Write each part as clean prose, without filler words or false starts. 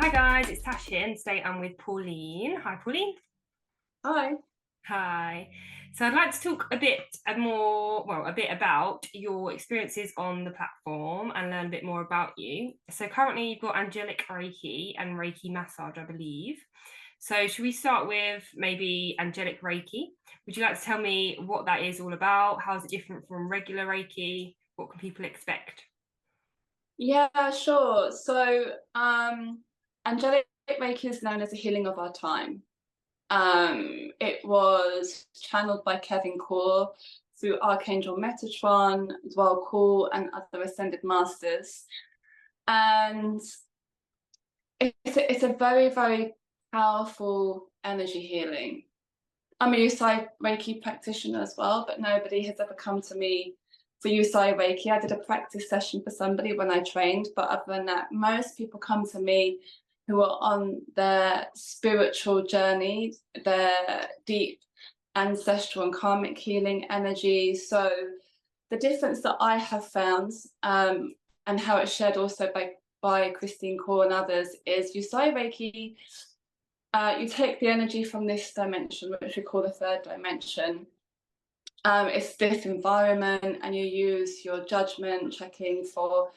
Hi guys, it's Tash here, and today I'm with Pauline. Hi Pauline. Hi. Hi. So I'd like to talk a bit more, well, a bit about your experiences on the platform and learn a bit more about you. So currently you've got Angelic Reiki and Reiki massage, I believe. So should we start with maybe Angelic Reiki? Would you like to tell me what that is all about? How is it different from regular Reiki? What can people expect? Yeah, sure. Angelic Reiki is known as a healing of our time. It was channeled by Kevin Core through Archangel Metatron, Dwell Core, and other ascended masters. And it's a very, very powerful energy healing. I'm a Usai Reiki practitioner as well, but nobody has ever come to me for Usai Reiki. I did a practice session for somebody when I trained, but other than that, most people come to me who are on their spiritual journey, their deep ancestral and karmic healing energy. So the difference that I have found, and how it's shared also by Christine Core and others, is Usai Reiki. You take the energy from this dimension, which we call the third dimension. It's this environment, and you use your judgment, checking for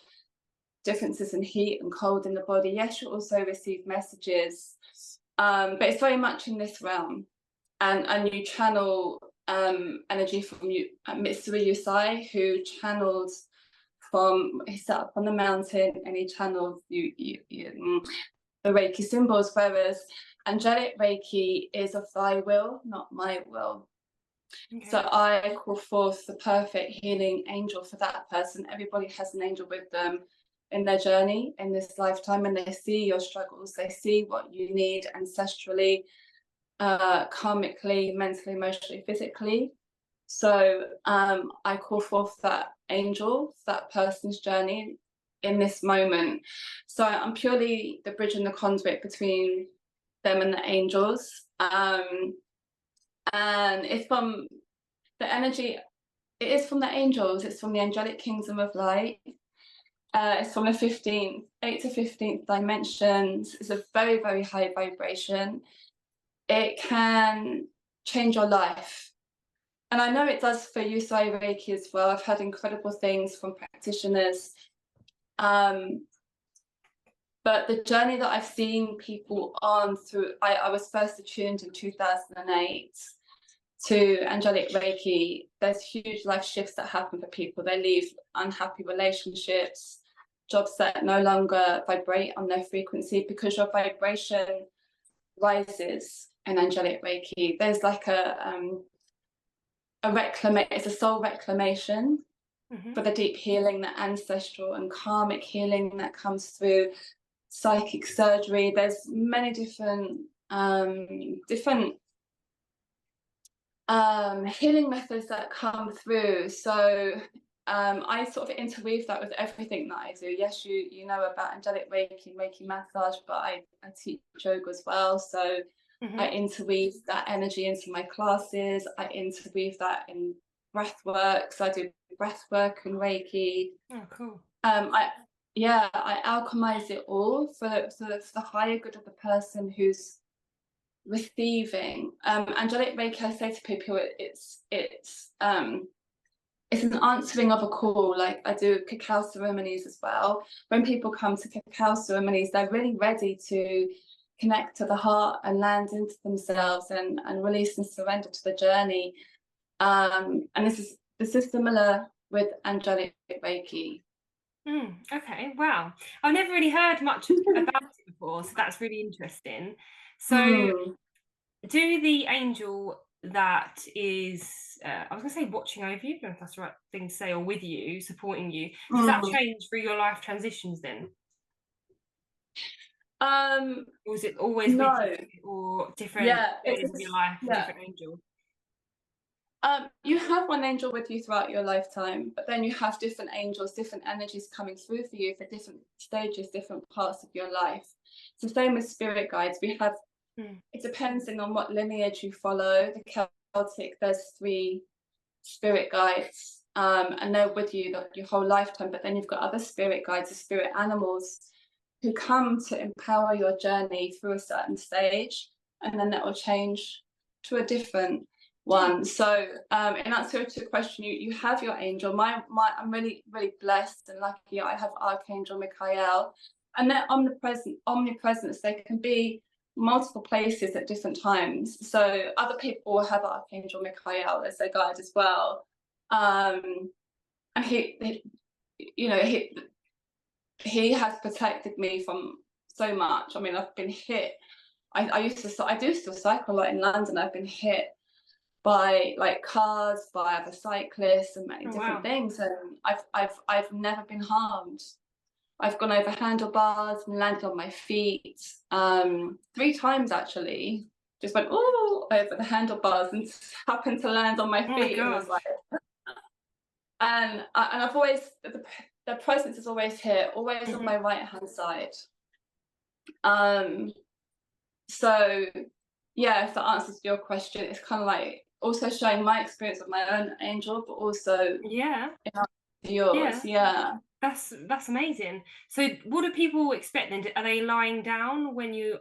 differences in heat and cold in the body. Yes, you also receive messages, but it's very much in this realm. And you channel energy from Mitsuru Yusai, who channeled he sat up on the mountain and he channeled the Reiki symbols, whereas Angelic Reiki is of thy will, not my will. Okay. So I call forth the perfect healing angel for that person. Everybody has an angel with them in their journey in this lifetime, and they see your struggles, they see what you need ancestrally, karmically, mentally, emotionally, physically. So I call forth that angel, that person's journey in this moment. So I'm purely the bridge and the conduit between them and the angels. And it's from the energy, it is from the angels, it's from the angelic kingdom of light. It's from the 8th to 15th dimensions. It's a very, very high vibration. It can change your life. And I know it does for Usai Reiki as well. I've had incredible things from practitioners. But the journey that I've seen people on through, I was first attuned in 2008 to Angelic Reiki. There's huge life shifts that happen for people. They leave unhappy relationships, jobs that no longer vibrate on their frequency, because your vibration rises in Angelic Reiki. There's like it's a soul reclamation for the deep healing, the ancestral and karmic healing that comes through psychic surgery. There's many different healing methods that come through. So I sort of interweave that with everything that I do. Yes, you know about Angelic Reiki and Reiki massage, but I teach yoga as well. So I interweave that energy into my classes. I interweave that in breathwork. So I do breathwork and Reiki. Oh, cool. I alchemize it all for the higher good of the person who's receiving. Angelic Reiki, I say to people, it's an answering of a call. Like I do cacao ceremonies as well. When people come to cacao ceremonies, they're really ready to connect to the heart and land into themselves and release and surrender to the journey. And this is similar with Angelic Reiki. Okay, wow. I've never really heard much about it before, so that's really interesting. So, do the angel that is, I was going to say watching over you, I don't know if that's the right thing to say, or with you, supporting you, does that change through your life transitions then? Or is it always with you, or different areas of your life, a different angel? You have one angel with you throughout your lifetime, but then you have different angels, different energies coming through for you for different stages, different parts of your life. It's the same with spirit guides. We have, it depends on what lineage you follow. The Celtic, there's 3 spirit guides, and they're with you your whole lifetime, but then you've got other spirit guides, the spirit animals, who come to empower your journey through a certain stage, and then that will change to a different one. So in answer to the question, you have your angel. I'm really, really blessed and lucky. I have Archangel Michael, and they're omnipresence. They can be multiple places at different times. So other people will have Archangel Michael as their guide as well. And he you know, he has protected me from so much. I mean, I've been hit. I do still cycle a lot in London. I've been hit by like cars, by other cyclists, and many different things, and I've never been harmed. I've gone over handlebars and landed on my feet 3 times actually. Just went ooh over the handlebars and happened to land on my feet. And was like, and I've always the presence is always here, always on my right hand side. So yeah, if that answers your question, it's kind of like also showing my experience of my own angel, but also yours. Yeah. That's amazing. So what do people expect then? Are they lying down when you're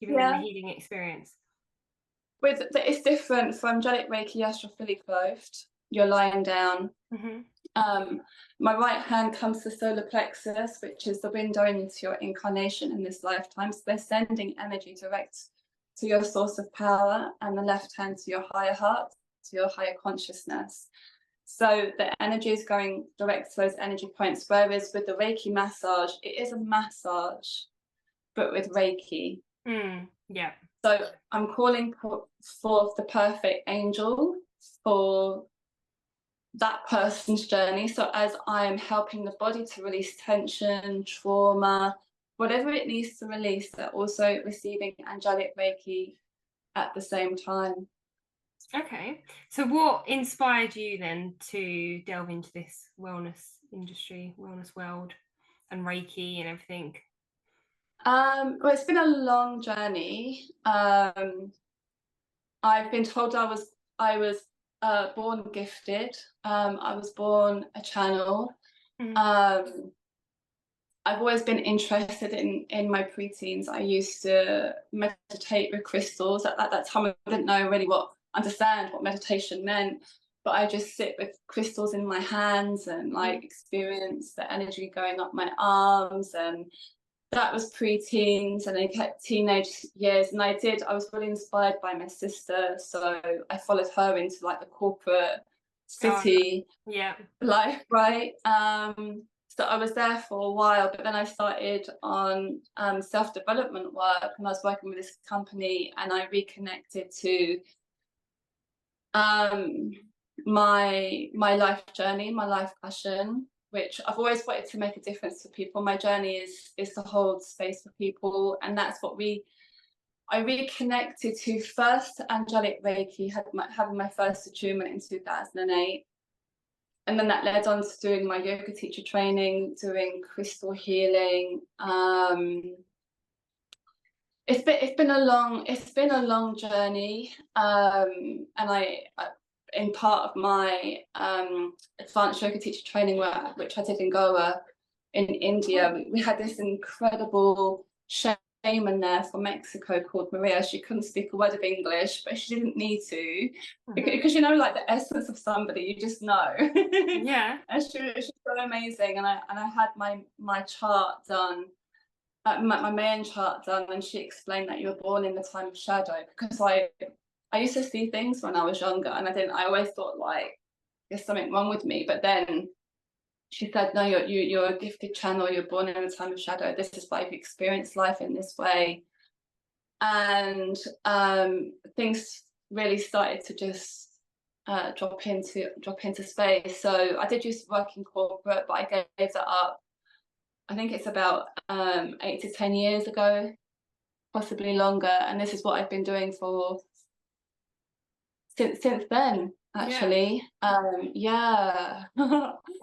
giving them a healing experience? It's different. For Angelic Reiki, yes, you're fully clothed. You're lying down. My right hand comes to solar plexus, which is the window into your incarnation in this lifetime. So they're sending energy direct to your source of power, and the left hand to your higher heart, to your higher consciousness. So the energy is going direct to those energy points. Whereas with the Reiki massage, it is a massage, but with Reiki. Yeah. So I'm calling for the perfect angel for that person's journey. So as I'm helping the body to release tension, trauma, whatever it needs to release, they're also receiving Angelic Reiki at the same time. Okay. So what inspired you then to delve into this wellness industry, wellness world, and Reiki and everything? Well, it's been a long journey. I've been told I was born gifted. I was born a channel. I've always been interested in my preteens. I used to meditate with crystals. At that time, I didn't really understand what meditation meant, but I just sit with crystals in my hands and like experience the energy going up my arms. And that was preteens, and I kept teenage years. And I was really inspired by my sister, so I followed her into like the corporate city life, right? So I was there for a while, but then I started on self-development work, and I was working with this company, and I reconnected to my life journey, my life passion, which I've always wanted to make a difference to people. My journey is to hold space for people, and that's what I reconnected to first Angelic Reiki, having my first attunement in 2008. And then that led on to doing my yoga teacher training, doing crystal healing. It's been a long journey, and in part of my advanced yoga teacher training work, which I did in Goa in India, we had this incredible shaman there from Mexico called Maria. She couldn't speak a word of English, but she didn't need to, because like the essence of somebody, you just know. And she's so amazing. And I had my chart done, my main chart done, and she explained that you were born in the time of shadow, because I used to see things when I was younger, and I always thought like there's something wrong with me, but then she said, no, you're a gifted channel, you're born in a time of shadow, this is why you've experienced life in this way. And things really started to just drop into space. So I did used to work in corporate, but I gave that up. I think it's about 8 to 10 years ago, possibly longer, and this is what I've been doing since then, actually.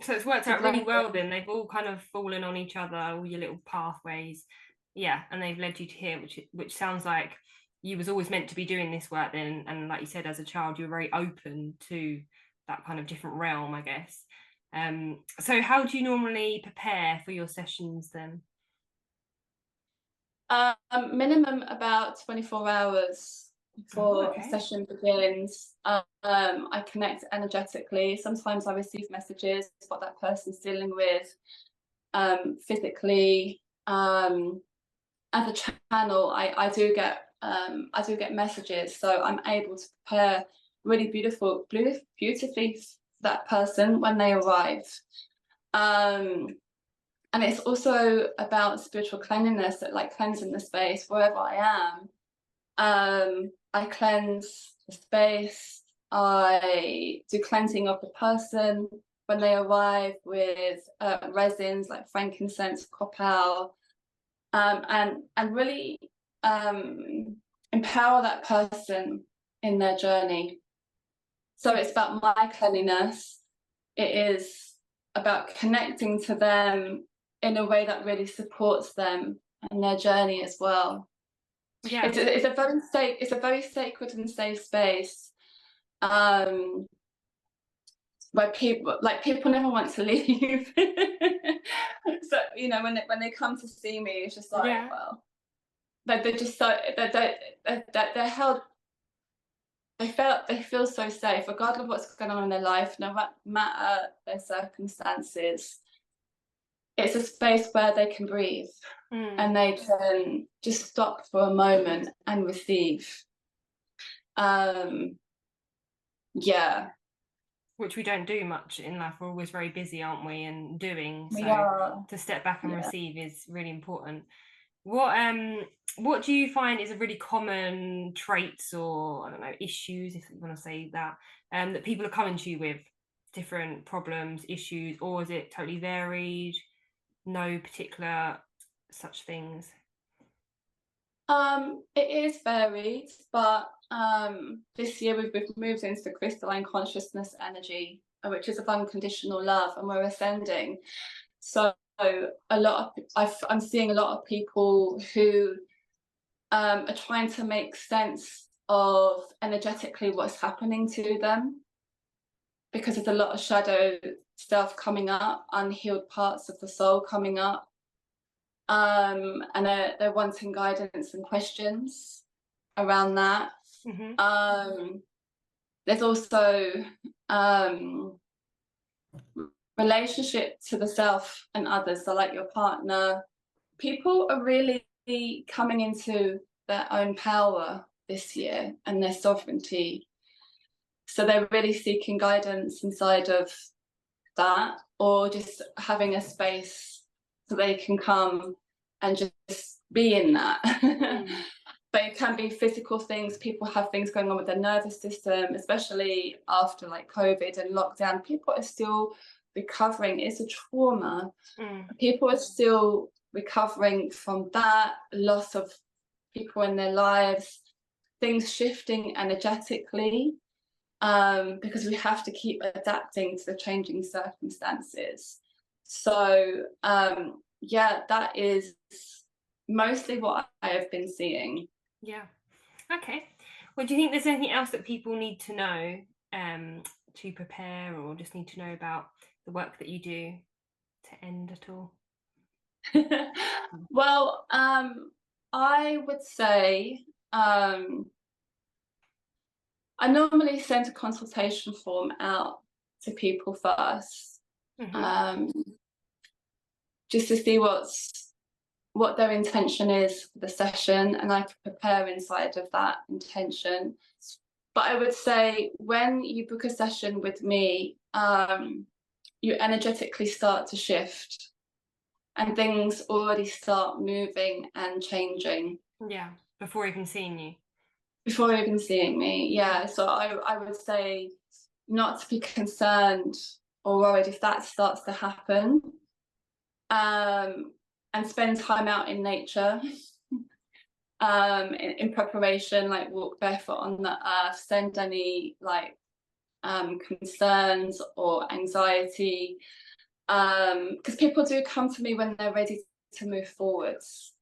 So it's worked out really well then. They've all kind of fallen on each other, all your little pathways, and they've led you to here, which sounds like you was always meant to be doing this work then. And like you said, as a child, you were very open to that kind of different realm, I guess. So how do you normally prepare for your sessions then? Minimum about 24 hours Oh, before a okay. session begins. I connect energetically. Sometimes I receive messages what that person's dealing with physically. As a channel, I do get messages, so I'm able to prepare really beautifully for that person when they arrive. And it's also about spiritual cleanliness, like cleansing the space wherever I am. I cleanse the space. I do cleansing of the person when they arrive with resins like frankincense, copal, and really empower that person in their journey. So it's about my cleanliness. It is about connecting to them in a way that really supports them and their journey as well. Yeah. It's a very sacred and safe space, where people never want to leave. So when they come to see me, it's just like, Yeah. well, they're just so they're held. They feel so safe, regardless of what's going on in their life, no matter their circumstances. It's a space where they can breathe and they can just stop for a moment and receive. Yeah, Which we don't do much in life. We're always very busy, aren't we, and doing. we So are. to step back and Yeah. receive is really important. What do you find is a really common traits, or I don't know, issues, if you want to say that, that people are coming to you with, different problems, issues, or is it totally varied? No particular such things. It is varied, but this year we've moved into the crystalline consciousness energy, which is of unconditional love, and we're ascending. So I'm seeing a lot of people who are trying to make sense of energetically what's happening to them, because there's a lot of shadow stuff coming up, unhealed parts of the soul coming up. And they're wanting guidance and questions around that. There's also relationship to the self and others, so like your partner. People are really coming into their own power this year and their sovereignty, so they're really seeking guidance inside of that, or just having a space so they can come and just be in that. But it can be physical things. People have things going on with their nervous system, especially after like COVID and lockdown. People are still recovering. It's a trauma. People are still recovering from that loss of people in their lives, things shifting energetically, because we have to keep adapting to the changing circumstances. So yeah, that is mostly what I have been seeing. Yeah. Okay. Well, do you think there's anything else that people need to know to prepare, or just need to know about the work that you do to end at all? Well, I would say I normally send a consultation form out to people first, just to see what their intention is for the session, and I can prepare inside of that intention. But I would say when you book a session with me, you energetically start to shift and things already start moving and changing. Yeah, before even seeing you. Before even seeing me, yeah. So I would say not to be concerned or worried if that starts to happen. And spend time out in nature, in preparation, like walk barefoot on the earth, send any like concerns or anxiety, because people do come to me when they're ready to move forwards.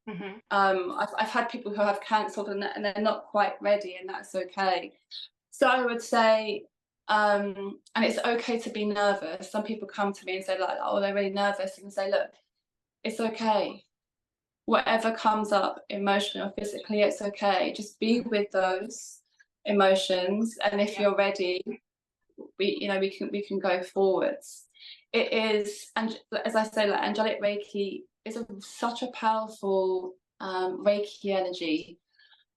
I've had people who have cancelled and they're not quite ready, and that's okay. So I would say, and it's okay to be nervous. Some people come to me and say like, oh, they're really nervous, and say, look, it's okay. whatever comes up emotionally or physically, it's okay. Just be with those emotions, and if you're ready, we can go forwards. It is, and as I say, like angelic Reiki is such a powerful Reiki energy.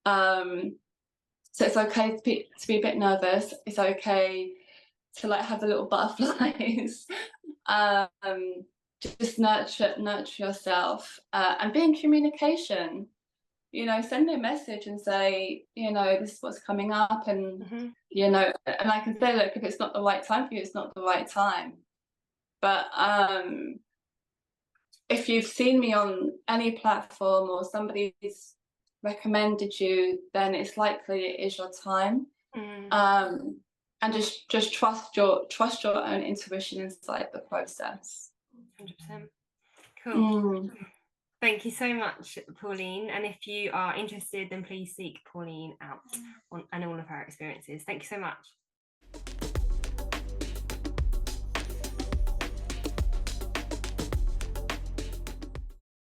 So it's okay to be a bit nervous. It's okay to like have the little butterflies. Just nurture yourself, and be in communication. Send me a message and say, this is what's coming up, and and I can say, look, if it's not the right time for you, it's not the right time. But if you've seen me on any platform or somebody's recommended you, then it's likely it is your time. And just trust your own intuition inside the process. 100%. Cool. Thank you so much, Pauline. And if you are interested, then please seek Pauline out and all of her experiences. Thank you so much.